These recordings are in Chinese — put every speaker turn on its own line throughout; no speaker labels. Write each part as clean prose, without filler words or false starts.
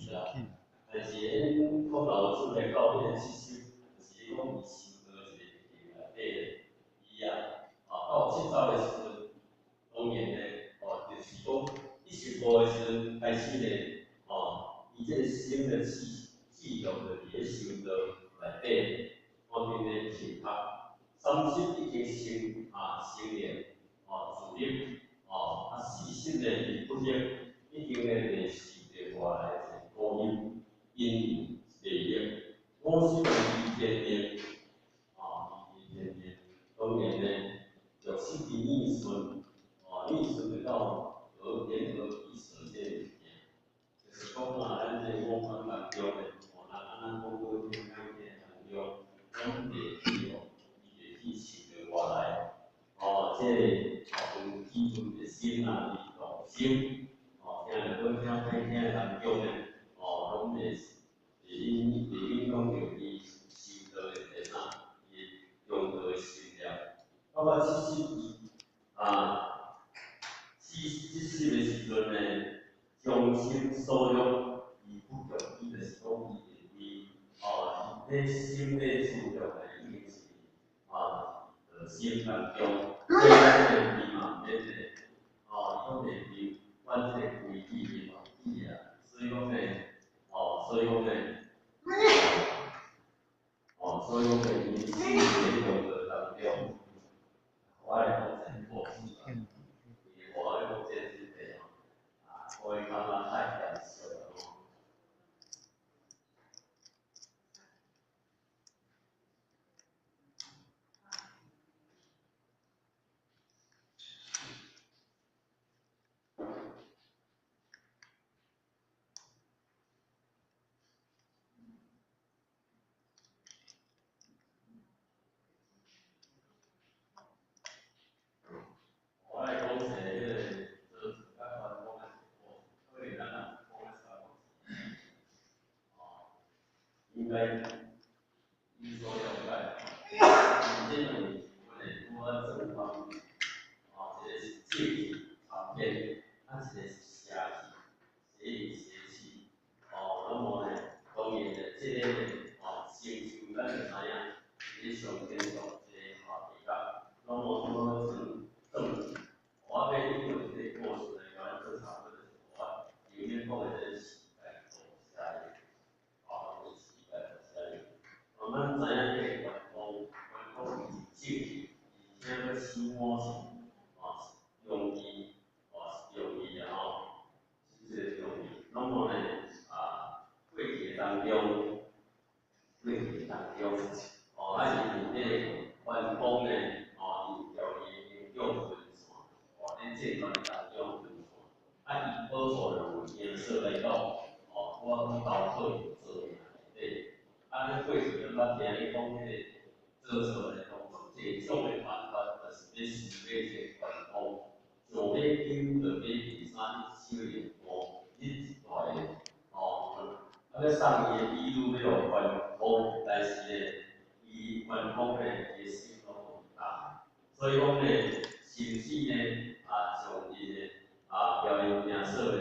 是啦。但是恁讲老师来到迄个实习，就是讲伊受到一个内底，伊到七早的时阵，当然咧，就是讲一受过的时阵开始咧，伊这个新的气流就伫咧受到内底，我哋咧听读，30已经成年，自立，细心咧不业，已经咧咧受到外来的鼓励。因内容，我是以天天，当然呢，就是第一顺，一顺得到联合意识这物件，就是讲咱这我们当中的，咱讲过天讲的当中，咱地气伊地气受着外来，这从基本的心动心，听着好听歹听当中呢，拢会。因讲着伊受到的伊用到的心量，到我70的时阵呢，将心所欲，伊不容易，就是讲伊咧心咧思量的已经是心当中，所以咱的伊嘛免个，伊讲袂阮这个规矩的法矩所以讲呢，所以讲呢。所以讲在伊心理用的当中，我来讲真无事啦，我来讲这是地我会感觉太严肃了我来讲一个应该伊所了解，这两年我正方一个是借气常变，一个是邪气，邪气。那么呢，当然呢，这个成就咱就知影，是上天上一个地角。那么我要利用这个过程来甲咱做差不多的我里面讲的这个时代做下一个，时代做下一个。咱知影这个员工是正气，而且要心满是容易是这个容易。那么呢，会议当中，咱是这个员工呢，伊调伊用分线，咱这段当中分线，伊保守人为颜色来讲，我搞错有做对，咱过去咱听你讲迄个做错来讲，这种的办法就是要是要一个员工，上尾紧就要第三手灵活，一大个要送伊的记录要员工，但是呢，伊员工呢，伊的心拢无大，所以讲呢，甚至呢，像伊的表演名册的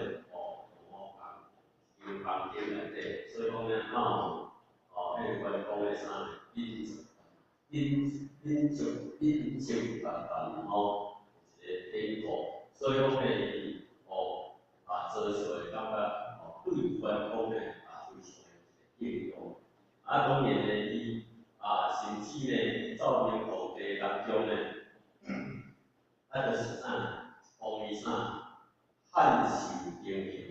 有房间内底，所以讲呢，迄个员工的啥，认真淡淡一个态度，所以讲呢，伊做事的感觉，对员工呢非常应用。当然呢，伊甚至呢，照明皇帝当中呢，就是啥，皇帝啥，汉受英雄，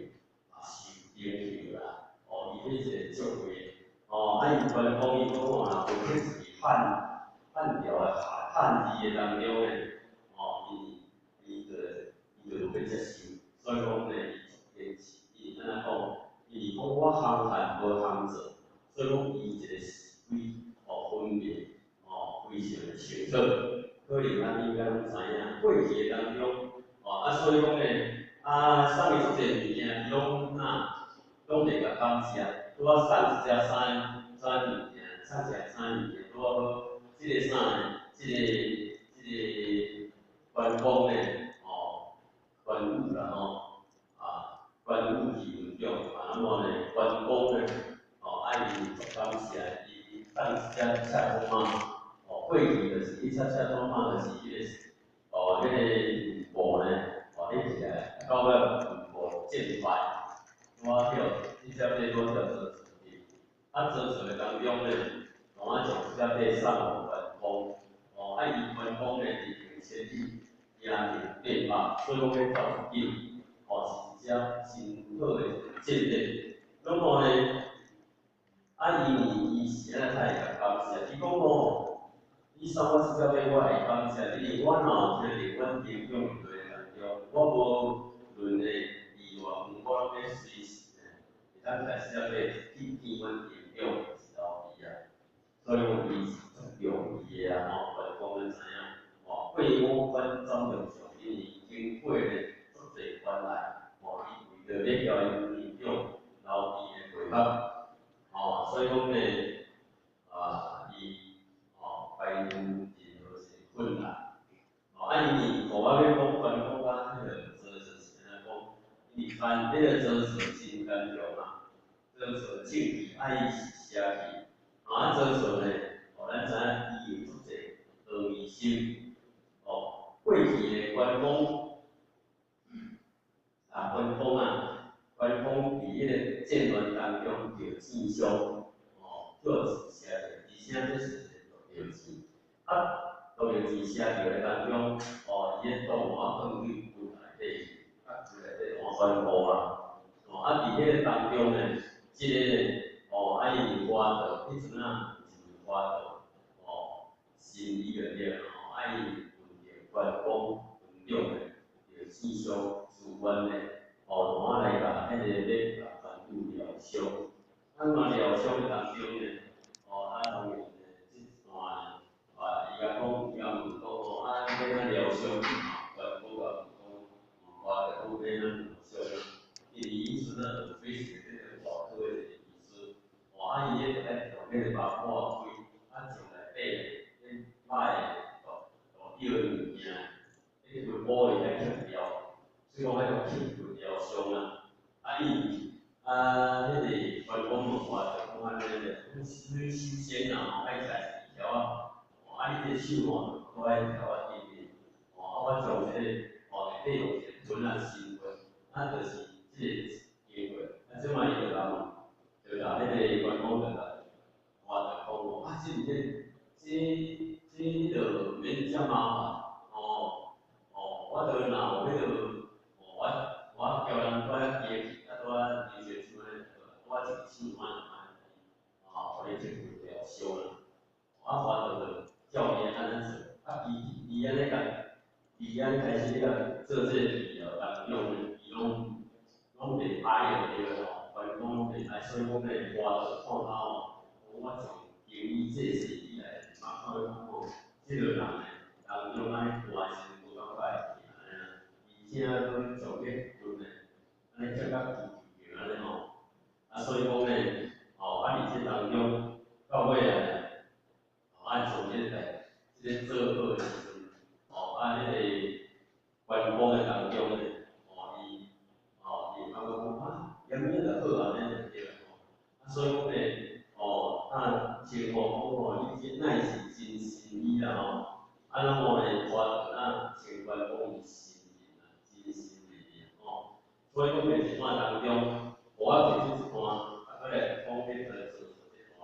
受英雄啦，伊迄一个作为，伊员工伊讲若有是汉朝的汉字的当中呢，伊就要接受，所以讲呢，伊安怎讲？伊讲我行汉无行做，所以讲伊一个是分别非常的清楚。可能咱应该拢知影，过去的当中，所以讲呢，送伊足侪物件，拢袂甲感谢，拄啊送一只啥物件，送一只啥物件，拄啊好，这个啥呢？这个员工呢，官武啦官武体运动，那么呢，员工呢，爱伊感谢伊当下下工嘛，会议就是伊下工嘛，就是迄个迄个部呢，你起来到尾部建牌，我叫这只底我叫做做的，做做的当中呢，我从这底上员工，伊员工呢是前提也是变化，所以讲要走紧，是一只真好的建立。那么呢，伊是安尼太会感谢，伊讲伊送我这只底，我会感谢你，我若有听阮朋友对当中，我无论呢意外，我拢要随时呢，会当在这只底去见阮朋友一道伊啊。所以讲伊是足容易的啊，员工们知影，会务分总用上，因为经过咧足侪关来，伊为着要交因民众留伊的回合，所以讲咧，伊排除任何是困难，因为我要讲员工啊，迄个做是安尼讲，伊办迄个做事真干净啊，做事正义，伊是写去。做事呢，咱知影伊有足侪好医生，过去的员工员工伫迄个战乱当中着志向，做写着，而且这是着钱，着钱写着的当中，伊个动画放对厝内底，厝内底换员工啊，伫迄个当中呢，即个呢，伊我着迄阵啊。我心意个了，爱问着员工群众的，着志向自愿的，我来甲迄个要甲团队疗伤。疗伤的当中呢，当然呢，这段伊甲讲，伊甲问讲，要咱疗伤，员工甲问讲，我着讲要咱疗伤，因为伊阵啊，有非常这个外科的医师，伊迄个爱从迄个把破开。从内底，歹药物件，迄个玻璃来去疗，所以讲迄个去疗伤啊。迄个员工问我就讲安尼咧，你首先啊，爱在条啊，你这手都爱条啊点点，我从这个内底用纯啊成分，就是这个机会，即摆伊就甲迄个员工就甲。我就讲这就免遮麻烦，我就若有迄个，我叫人带遐记去，带流水手安尼，我一个手互你这份疗伤啦。我就叫伊安尼做，伊安尼甲，伊安尼开始甲做这个治疗当中呢，伊拢袂歹个对个员工拢袂歹，所以讲咧，我就看到我从。由于这是以来，看这个人呢，当中安尼关系不感觉而且佫上结论呢，安尼接甲积极安尼所以讲呢，伫这当中到尾啊，从这个做好的时阵，迄个员工的当中呢，伊感觉讲严严就好安尼就对了所以讲呢。情况讲你乃是真心意啦那么呢，我请员工以信任真心的所以讲在这段当中，我提出一段，来方便来做一段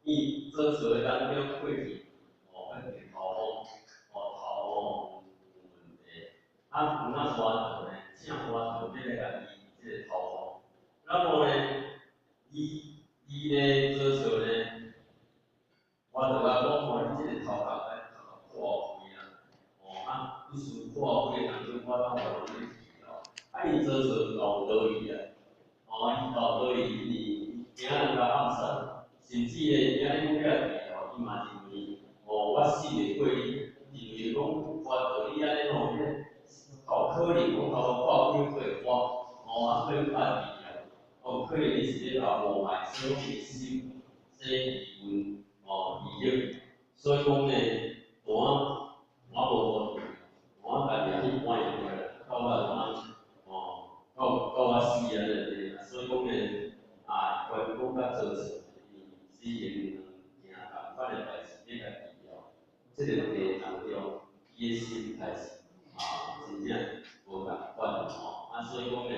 伊做事的当中过去，一定头有问题，有大条呢，正大条要来甲伊这个头风，那么呢，伊呢做事呢。我就甲讲你这个头壳破开啦，意思破开当中，我当无你去咯。伊做事有道理啊，伊有道理，伊今仔甲暗杀，甚至咧今仔讲遐治疗，伊嘛认为，我信得过你，认为讲我道理安尼有可能讲头破开过我，可能办治疗，可能你是咧甲无害所有心，这疑问。利益，所以讲呢，我无法度，我家己去搬入去，到我死安尼对，所以讲呢，讲较做错，虽然行共款的代志，你家己了，这个问当中，伊的心态是真正无共款吼。所以讲呢，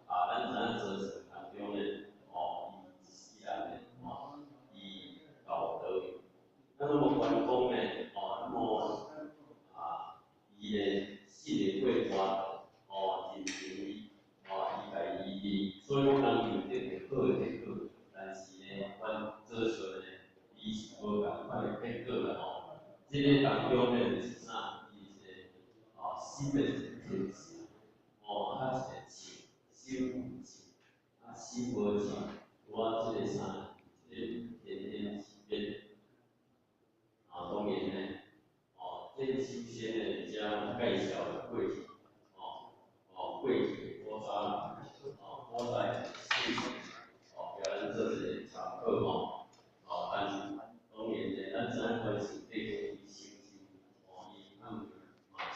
咱知影做错当中呢，伊一世人呢，伊到倒位。那么员工呢，那么伊的信的过程，认定伊，伊家己，所以讲人有得到好的结果，但是呢，阮做错呢，伊是无共款的结果啦这个当中呢，就是啥？伊是心的天性，一个情，心无情，心无情，我这个啥？这个天天是变。当然呢，这首先呢，将介绍的过去，过去古早，古代信息